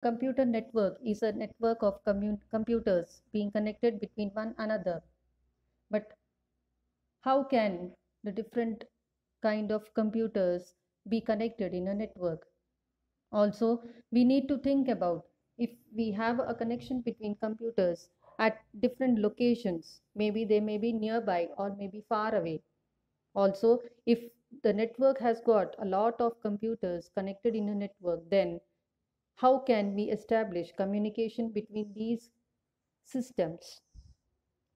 Computer network is a network of computers being connected between one another. But how can the different kind of computers be connected in a network? Also, we need to think about if we have a connection between computers at different locations, maybe they may be nearby or maybe far away. Also, if the network has got a lot of computers connected in a network, then how can we establish communication between these systems?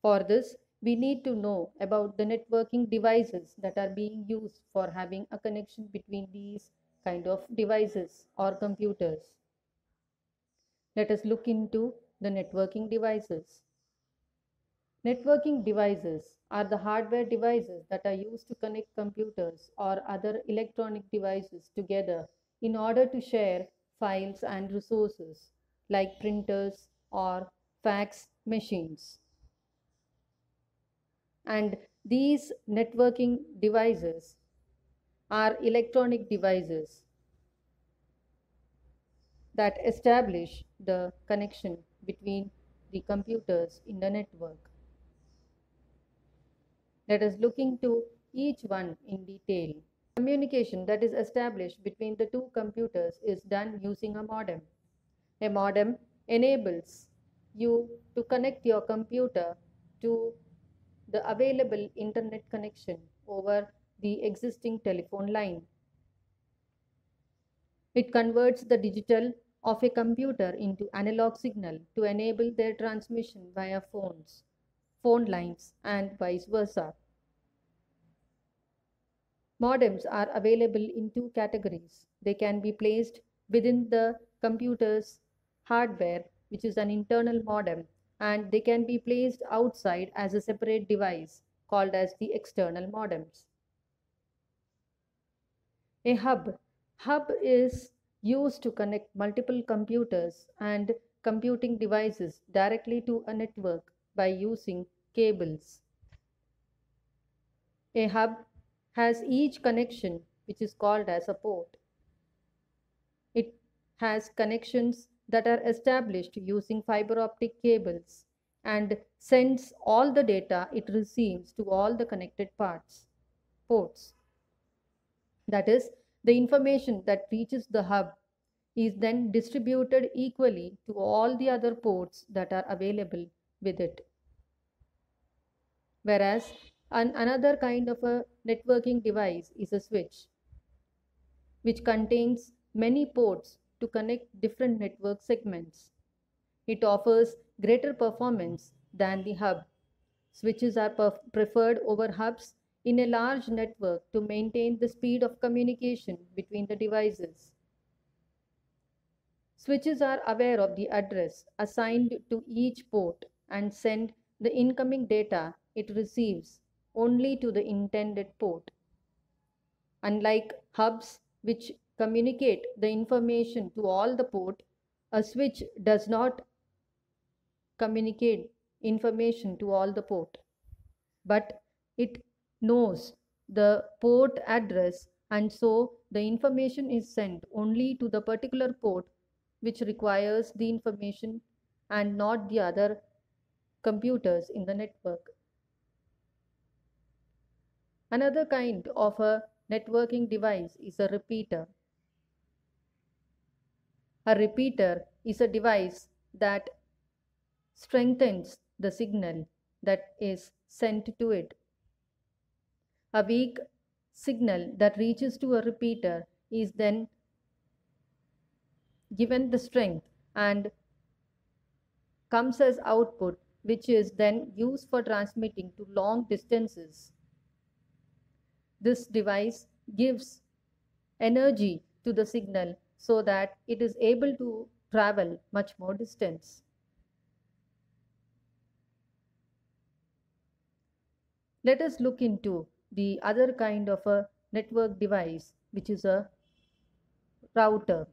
For this, we need to know about the networking devices that are being used for having a connection between these kind of devices or computers. Let us look into the networking devices. Networking devices are the hardware devices that are used to connect computers or other electronic devices together in order to share files and resources like printers or fax machines. And these networking devices are electronic devices that establish the connection between the computers in the network. Let us look into each one in detail. Communication that is established between the two computers is done using a modem. A modem enables you to connect your computer to the available internet connection over the existing telephone line. It converts the digital of a computer into analog signal to enable their transmission via phone lines, and vice versa. Modems are available in two categories. They can be placed within the computer's hardware, which is an internal modem, and they can be placed outside as a separate device called as the external modems. A hub is used to connect multiple computers and computing devices directly to a network by using cables. A hub has each connection which is called as a port. It has connections that are established using fiber optic cables and sends all the data it receives to all the connected ports. That is, the information that reaches the hub is then distributed equally to all the other ports that are available with it. Whereas another kind of a networking device is a switch, which contains many ports to connect different network segments. It offers greater performance than the hub. Switches are preferred over hubs in a large network to maintain the speed of communication between the devices. Switches are aware of the address assigned to each port and send the incoming data it receives only to the intended port. Unlike hubs, which communicate the information to all the port, a switch does not communicate information to all the port, but it knows the port address, and so the information is sent only to the particular port which requires the information and not the other computers in the network. Another kind of a networking device is a repeater. A repeater is a device that strengthens the signal that is sent to it. A weak signal that reaches to a repeater is then given the strength and comes as output, which is then used for transmitting to long distances. This device gives energy to the signal so that it is able to travel much more distance. Let us look into the other kind of a network device, which is a router.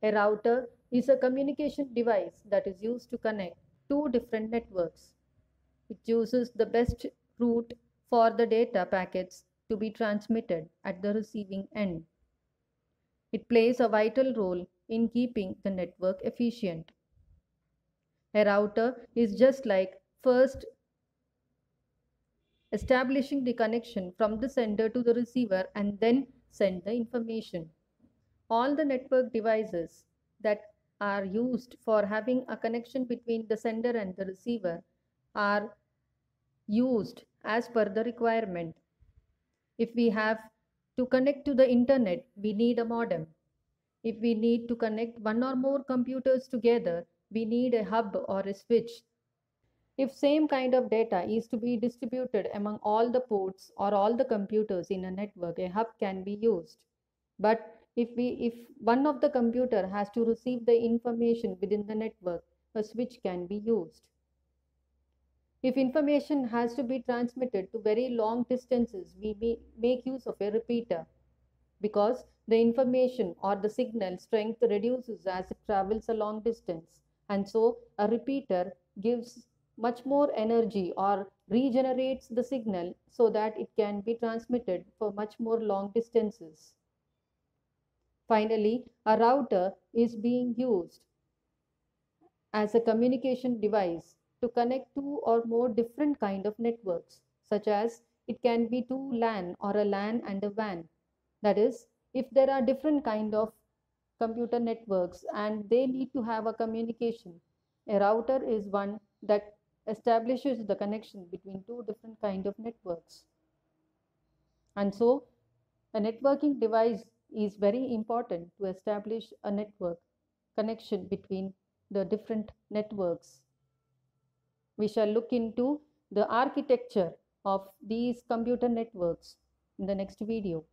A router is a communication device that is used to connect two different networks. It chooses the best route for the data packets to be transmitted at the receiving end. It plays a vital role in keeping the network efficient. A router is just like first establishing the connection from the sender to the receiver and then send the information. All the network devices that are used for having a connection between the sender and the receiver are used as per the requirement. If we have to connect to the internet, we need a modem. If we need to connect one or more computers together, we need a hub or a switch. If same kind of data is to be distributed among all the ports or all the computers in a network, a hub can be used. But if one of the computer has to receive the information within the network, a switch can be used. If information has to be transmitted to very long distances, we make use of a repeater because the information or the signal strength reduces as it travels a long distance. And so a repeater gives much more energy or regenerates the signal so that it can be transmitted for much more long distances. Finally, a router is being used as a communication device to connect two or more different kind of networks, such as it can be two LAN or a LAN and a WAN. That is, if there are different kind of computer networks and they need to have a communication, a router is one that establishes the connection between two different kind of networks. And so a networking device is very important to establish a network connection between the different networks. We shall look into the architecture of these computer networks in the next video.